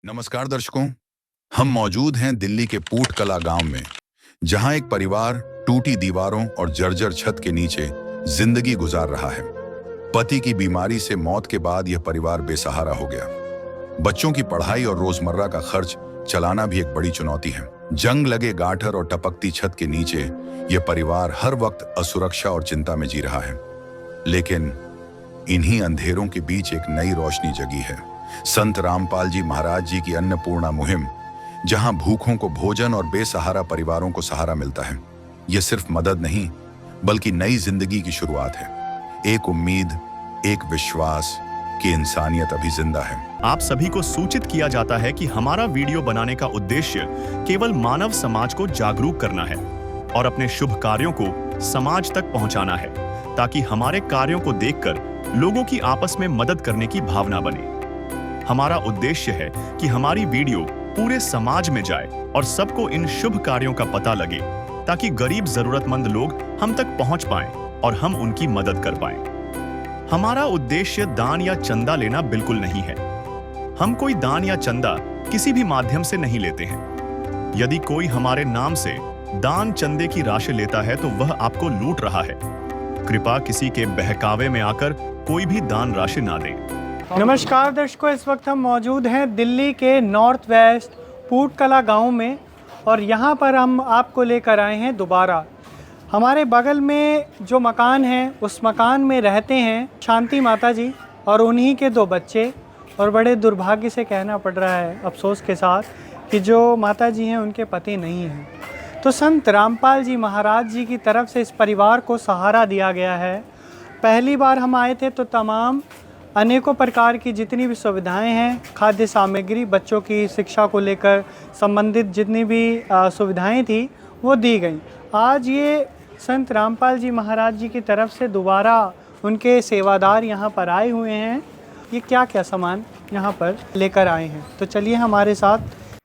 नमस्कार दर्शकों, हम मौजूद हैं दिल्ली के पूट कला गांव में, जहां एक परिवार टूटी दीवारों और जर्जर छत के नीचे जिंदगी गुजार रहा है। पति की बीमारी से मौत के बाद यह परिवार बेसहारा हो गया। बच्चों की पढ़ाई और रोजमर्रा का खर्च चलाना भी एक बड़ी चुनौती है। जंग लगे गाठर और टपकती छत के नीचे यह परिवार हर वक्त असुरक्षा और चिंता में जी रहा है। लेकिन इन्हीं अंधेरों के बीच एक नई रोशनी जगी है। संत रामपाल जी महाराज जी की अन्नपूर्णा मुहिम, जहां भूखों को भोजन और बेसहारा परिवारों को सहारा मिलता है। यह सिर्फ मदद नहीं, बल्कि नई जिंदगी की शुरुआत है। एक उम्मीद, एक विश्वास कि इंसानियत अभी जिंदा है। आप सभी को सूचित किया जाता है कि हमारा वीडियो बनाने का उद्देश्य केवल मानव समाज को जागरूक करना है और अपने शुभ कार्यों को समाज तक पहुंचाना है, ताकि हमारे कार्यों को देखकर लोगों की आपस में मदद करने की भावना बने। हमारा उद्देश्य है कि हमारी वीडियो पूरे समाज में जाए और सबको इन शुभ कार्यों का पता लगे, ताकि गरीब जरूरतमंद लोग हम तक पहुंच पाएं और हम उनकी मदद कर पाएं। हमारा उद्देश्य दान या चंदा लेना बिल्कुल नहीं है। हम कोई दान या चंदा किसी भी माध्यम से नहीं लेते हैं। यदि कोई हमारे नाम से दान चंदे की राशि लेता है तो वह आपको लूट रहा है। कृपया किसी के बहकावे में आकर कोई भी दान राशि ना दें। नमस्कार दर्शकों, इस वक्त हम मौजूद हैं दिल्ली के नॉर्थ वेस्ट पूट कला गाँव में, और यहाँ पर हम आपको लेकर आए हैं दोबारा। हमारे बगल में जो मकान है, उस मकान में रहते हैं शांति माता जी और उन्हीं के 2 बच्चे। और बड़े दुर्भाग्य से कहना पड़ रहा है, अफसोस के साथ, कि जो माता जी हैं उनके पति नहीं हैं। तो संत रामपाल जी महाराज जी की तरफ से इस परिवार को सहारा दिया गया है। पहली बार हम आए थे तो तमाम अनेकों प्रकार की जितनी भी सुविधाएं हैं, खाद्य सामग्री, बच्चों की शिक्षा को लेकर संबंधित जितनी भी सुविधाएं थी वो दी गई। आज ये संत रामपाल जी महाराज जी की तरफ से दोबारा उनके सेवादार यहाँ पर आए हुए हैं। ये क्या क्या सामान यहाँ पर लेकर आए हैं, तो चलिए हमारे साथ।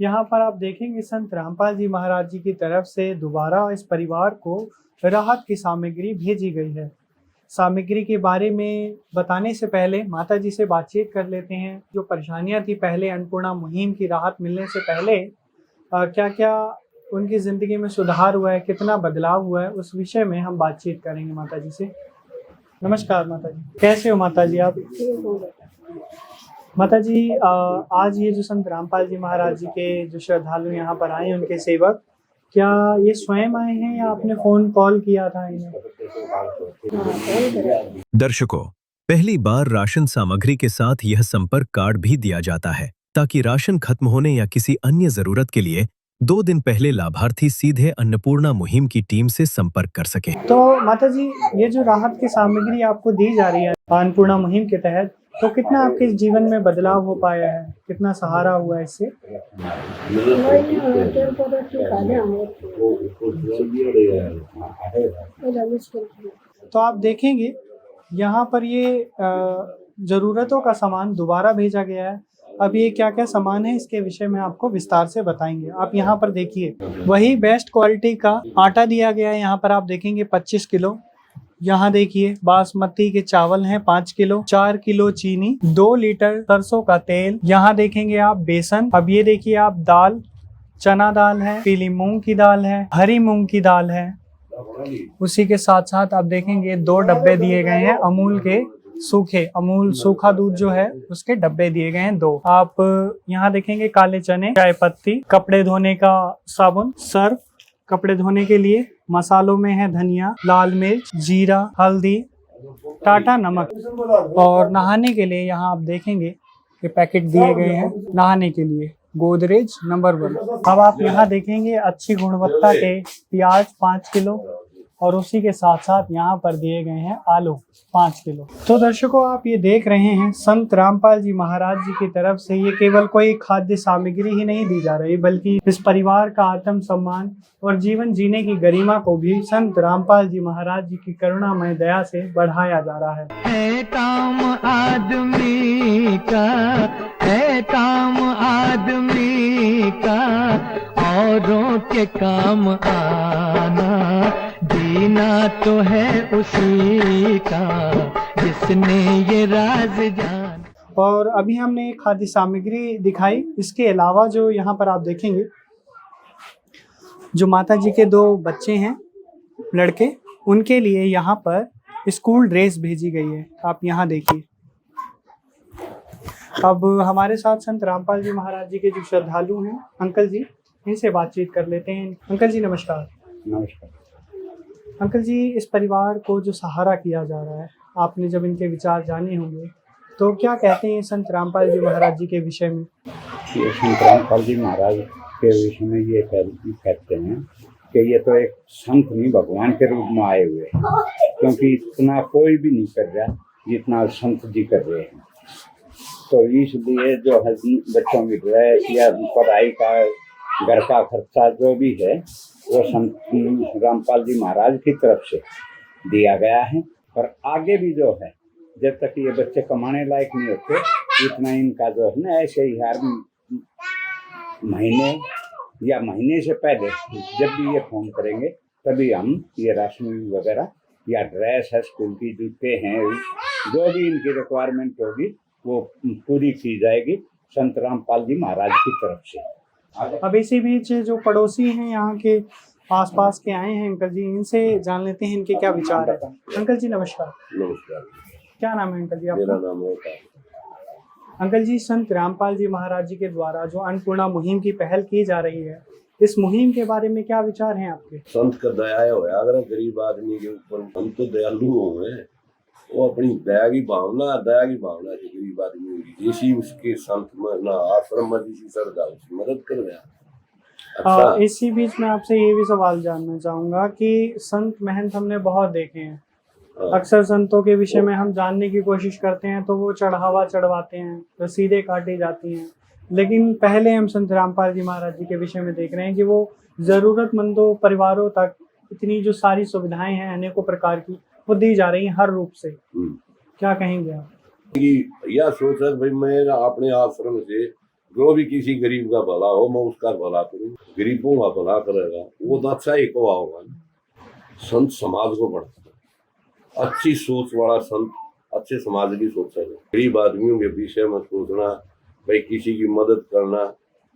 यहाँ पर आप देखेंगे संत रामपाल जी महाराज जी की तरफ से दोबारा इस परिवार को राहत की सामग्री भेजी गई है। सामग्री के बारे में बताने से पहले माता जी से बातचीत कर लेते हैं। जो परेशानियां थी पहले अन्नपूर्णा मुहिम की राहत मिलने से पहले, क्या क्या उनकी ज़िंदगी में सुधार हुआ है, कितना बदलाव हुआ है, उस विषय में हम बातचीत करेंगे माता जी से। नमस्कार माता जी, कैसे हो माता जी आप? माता जी, आज ये जो संत रामपाल जी महाराज जी के जो श्रद्धालु यहाँ पर आए हैं, उनके सेवक, क्या ये स्वयं आए हैं या आपने फोन कॉल किया था इन्हें? दर्शकों, पहली बार राशन सामग्री के साथ यह संपर्क कार्ड भी दिया जाता है, ताकि राशन खत्म होने या किसी अन्य जरूरत के लिए 2 दिन पहले लाभार्थी सीधे अन्नपूर्णा मुहिम की टीम से संपर्क कर सके। तो माता जी, ये जो राहत की सामग्री आपको दी जा रही है अन्नपूर्णा मुहिम के तहत, तो कितना आपके जीवन में बदलाव हो पाया है, कितना सहारा हुआ है इससे? तो आप देखेंगे यहाँ पर ये ज़रूरतों का सामान दोबारा भेजा गया है। अब ये क्या क्या सामान है, इसके विषय में आपको विस्तार से बताएंगे। आप यहाँ पर देखिए, वही बेस्ट क्वालिटी का आटा दिया गया है। यहाँ पर आप देखेंगे 25 किलो। यहाँ देखिए बासमती के चावल हैं 5 किलो, 4 किलो चीनी, 2 लीटर सरसों का तेल। यहाँ देखेंगे आप बेसन। अब ये देखिए आप दाल, चना दाल है, पीली मूंग की दाल है, हरी मूंग की दाल है। उसी के साथ साथ आप देखेंगे 2 डब्बे दिए गए हैं अमूल के सूखे, अमूल सूखा दूध जो है उसके डब्बे दिए गए हैं 2। आप यहाँ देखेंगे काले चने, चाय पत्ती, कपड़े धोने का साबुन, सर्फ कपड़े धोने के लिए, मसालों में है धनिया, लाल मिर्च, जीरा, हल्दी, टाटा नमक। और नहाने के लिए यहाँ आप देखेंगे ये पैकेट दिए गए हैं नहाने के लिए, गोदरेज नंबर 1। अब आप यहाँ देखेंगे अच्छी गुणवत्ता के प्याज 5 किलो, और उसी के साथ साथ यहाँ पर दिए गए हैं आलू 5 किलो। तो दर्शकों, आप ये देख रहे हैं संत रामपाल जी महाराज जी की तरफ से ये केवल कोई खाद्य सामग्री ही नहीं दी जा रही, बल्कि इस परिवार का आत्म सम्मान और जीवन जीने की गरिमा को भी संत रामपाल जी महाराज जी की करुणामय दया से बढ़ाया जा रहा है। काम आदमी का है, काम आदमी का औरों के काम आना, जीना तो है उसी का जिसने ये राज जान। और अभी हमने एक खाद्य सामग्री दिखाई। इसके अलावा जो यहाँ पर आप देखेंगे, जो माता जी के 2 बच्चे हैं लड़के, उनके लिए यहाँ पर स्कूल ड्रेस भेजी गई है। आप यहाँ देखिए। अब हमारे साथ संत रामपाल जी महाराज जी के जो श्रद्धालु हैं अंकल जी, इनसे बातचीत कर लेते हैं। अंकल जी नमस्कार। नमस्कार। अंकल जी, इस परिवार को जो सहारा किया जा रहा है, आपने जब इनके विचार जाने होंगे, तो क्या कहते हैं संत रामपाल जी महाराज जी के विषय में? ये संत रामपाल जी महाराज के विषय में ये कहते हैं कि ये तो एक संत नहीं, भगवान के रूप में आए हुए हैं, क्योंकि इतना कोई भी नहीं कर रहा जितना संत जी कर रहे हैं। तो इसलिए जो है बच्चों की ड्रेस या पढ़ाई का, घर का खर्चा जो भी है, वो संत रामपाल जी महाराज की तरफ से दिया गया है। और आगे भी जो है, जब तक ये बच्चे कमाने लायक नहीं होते, इतना इनका जो है ना, ऐसे ही हर महीने या महीने से पहले जब भी ये फोन करेंगे, तभी हम ये राशन वगैरह या ड्रेस है, स्कूल की जूते हैं, जो भी इनकी रिक्वायरमेंट होगी वो पूरी की जाएगी संत रामपाल जी महाराज की तरफ से। अब इसी बीच जो पड़ोसी हैं यहाँ के आसपास के आए हैं अंकल जी, इनसे जान लेते हैं इनके क्या विचार है। अंकल जी नमस्कार। नमस्कार। क्या नाम है अंकल जी मेरा आपका? नाम रोहता है। अंकल जी, संत रामपाल जी महाराज जी के द्वारा जो अन्नपूर्णा मुहिम की पहल की जा रही है, इस मुहिम के बारे में क्या विचार हैं आपके? संत का दया होया अगर गरीब आदमी के ऊपर, हम तो दयालु हुए, वो अपनी दया की भावना से गरीब आदमी की जैसी उसके संत में ना आश्रम में जैसी श्रद्धा उसकी मदद कर रहा। अच्छा, इसी बीच में आपसे ये भी सवाल जानना चाहूंगा कि संत महंत हमने बहुत देखे हैं। अक्सर संतों के विषय में हम जानने की कोशिश करते हैं तो वो चढ़ावा चढ़वाते हैं, रसीदें काटी जाती हैं, लेकिन पहले हम संत रामपाल जी महाराज जी के विषय में देख रहे हैं कि वो ज़रूरतमंदों परिवारों तक इतनी जो सारी सुविधाएं हैं अनेकों प्रकार की, वो दी जा रही हैं हर रूप से। क्या कहेंगे आप? यह सोच है भाई, मैं अपने आश्रम से जो भी किसी गरीब का भला हो, मैं उसका भला करूँ। गरीबों का भला करेगा वो तो अच्छा ही को होगा। संत समाज को बढ़ता, अच्छी सोच वाला संत अच्छे समाज की सोच है। गरीब आदमियों के विषय में सोचना, भाई किसी की मदद करना,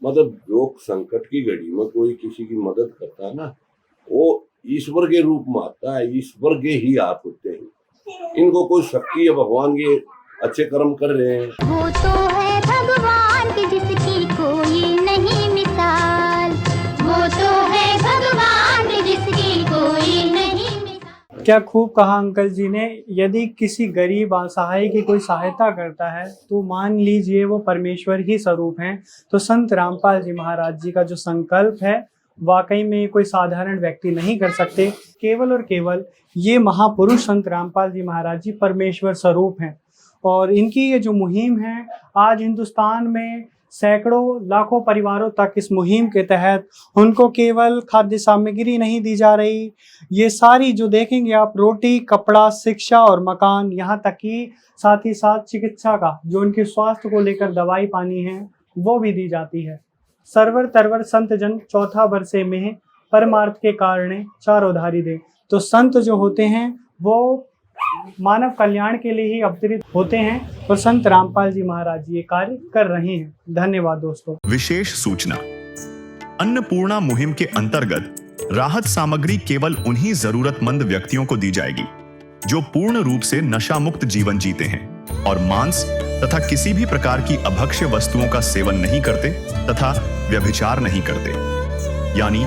मतलब जो संकट की घड़ी में कोई किसी की मदद करता है ना, वो ईश्वर के रूप में आता है, ईश्वर के ही हाथ होते हैं। इनको कोई शक्ति है, भगवान के अच्छे कर्म कर रहे हैं। वो तो है भगवान की जिसकी कोई नहीं मिसाल, वो तो है भगवान की जिसकी कोई नहीं मिसाल। क्या खूब कहा अंकल जी ने। यदि किसी गरीब असहाय की कोई सहायता करता है तो मान लीजिए वो परमेश्वर ही स्वरूप हैं। तो संत रामपाल जी महाराज जी का जो संकल्प है, वाकई में कोई साधारण व्यक्ति नहीं कर सकते। केवल और केवल ये महापुरुष संत रामपाल जी महाराज जी परमेश्वर स्वरूप हैं। और इनकी ये जो मुहिम है, आज हिंदुस्तान में सैकड़ों लाखों परिवारों तक इस मुहिम के तहत उनको केवल खाद्य सामग्री नहीं दी जा रही, ये सारी जो देखेंगे आप, रोटी, कपड़ा, शिक्षा और मकान, यहाँ तक कि साथ ही साथ चिकित्सा का, जो उनके स्वास्थ्य को लेकर दवाई पानी है, वो भी दी जाती है। सर्वर तरवर संत जन चौथा बरसे में परमार्थ के कारणे चार उधारी दे। तो संत जो होते हैं वो मानव कल्याण के लिए ही अवतरित होते हैं और संत रामपाल जी महाराज जी ये कार्य कर रहे हैं। धन्यवाद दोस्तों। विशेष सूचना, अन्नपूर्णा मुहिम के अंतर्गत राहत सामग्री केवल उन्हीं जरूरतमंद व्यक्तियों को दी जाएगी जो पूर्ण रूप से नशा मुक्त जीवन जीते हैं और मांस तथा किसी भी प्रकार की अभक्ष्य वस्तुओं का सेवन नहीं करते तथा व्यभिचार नहीं करते, यानी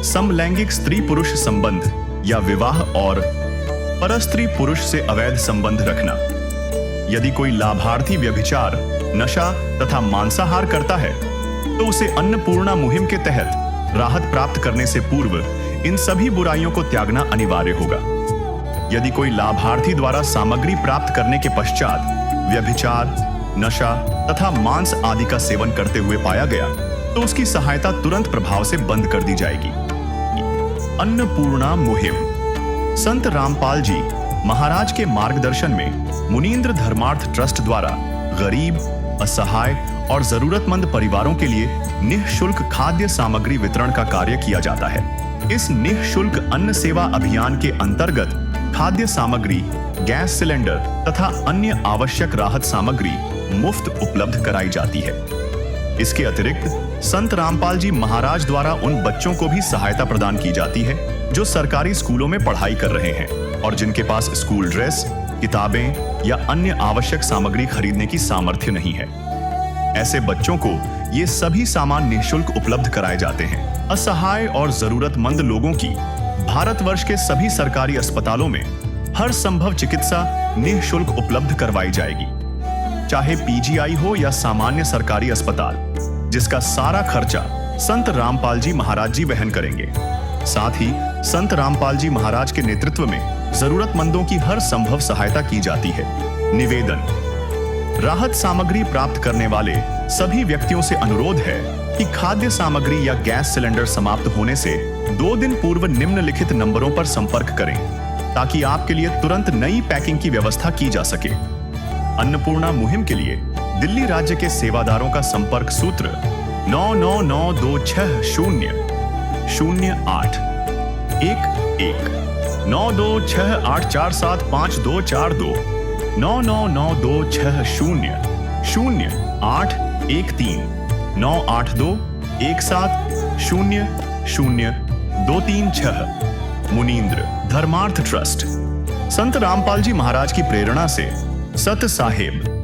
समलैंगिक स्त्री पुरुष संबंध या विवाह और परस्त्री पुरुष से अवैध संबंध रखना। यदि कोई लाभार्थी व्यभिचार, नशा तथा मांसाहार करता है तो उसे अन्नपूर्णा मुहिम के तहत राहत प्राप्त करने से पूर्व इन सभी बुराइयों को त्यागना अनिवार्य होगा। यदि कोई लाभार्थी द्वारा सामग्री प्राप्त करने के पश्चात व्यभिचार, नशा तथा मांस आदि का सेवन करते हुए पाया गया तो उसकी सहायता तुरंत प्रभाव से बंद कर दी जाएगी। अन्नपूर्णा मुहिम संत रामपाल जी महाराज के मार्गदर्शन में मुनीन्द्र धर्मार्थ ट्रस्ट द्वारा गरीब, असहाय और जरूरतमंद परिवारों के लिए निःशुल्क खाद्य सामग्री वितरण का कार्य किया जाता है। इस निःशुल्क अन्न सेवा अभियान के अंतर्गत खाद्य सामग्री, गैस सिलेंडर तथा अन्य आवश्यक राहत सामग्री मुफ्त उपलब्ध कराई जाती है। इसके अतिरिक्त संत रामपाल जी महाराज द्वारा उन बच्चों को भी सहायता प्रदान की जाती है जो सरकारी स्कूलों में पढ़ाई कर रहे हैं और जिनके पास स्कूल ड्रेस, किताबें या अन्य आवश्यक सामग्री खरीदने की सामर्थ्य नहीं है। ऐसे बच्चों को ये सभी सामान निःशुल्क उपलब्ध कराए जाते हैं। असहाय और जरूरतमंद लोगों की भारतवर्ष के सभी सरकारी अस्पतालों में हर संभव चिकित्सा निःशुल्क उपलब्ध करवाई जाएगी, चाहे पीजीआई हो या सामान्य सरकारी अस्पताल, जिसका सारा खर्चा संत रामपाल जी महाराज जी वहन करेंगे। साथ ही संत रामपाल जी महाराज के नेतृत्व में जरूरतमंदों की हर संभव सहायता की जाती है। निवेदन: राहत सामग्री प्राप्त करने वाले सभी व्यक्तियों से अनुरोध है कि खाद्य सामग्री या गैस सिलेंडर समाप्त होने से 2 दिन पूर्व निम्नलिखित नंबरों पर संपर्क करें ताकि आपके लिए तुरंत नई पैकिंग की व्यवस्था की जा सके। अन्नपूर्णा मुहिम के लिए दिल्ली राज्य के सेवादारों का संपर्क सूत्र 9992600811 9268475242 9992600813 98217000236। मुनींद्र धर्मार्थ ट्रस्ट। संत रामपाल जी महाराज की प्रेरणा से सत साहेब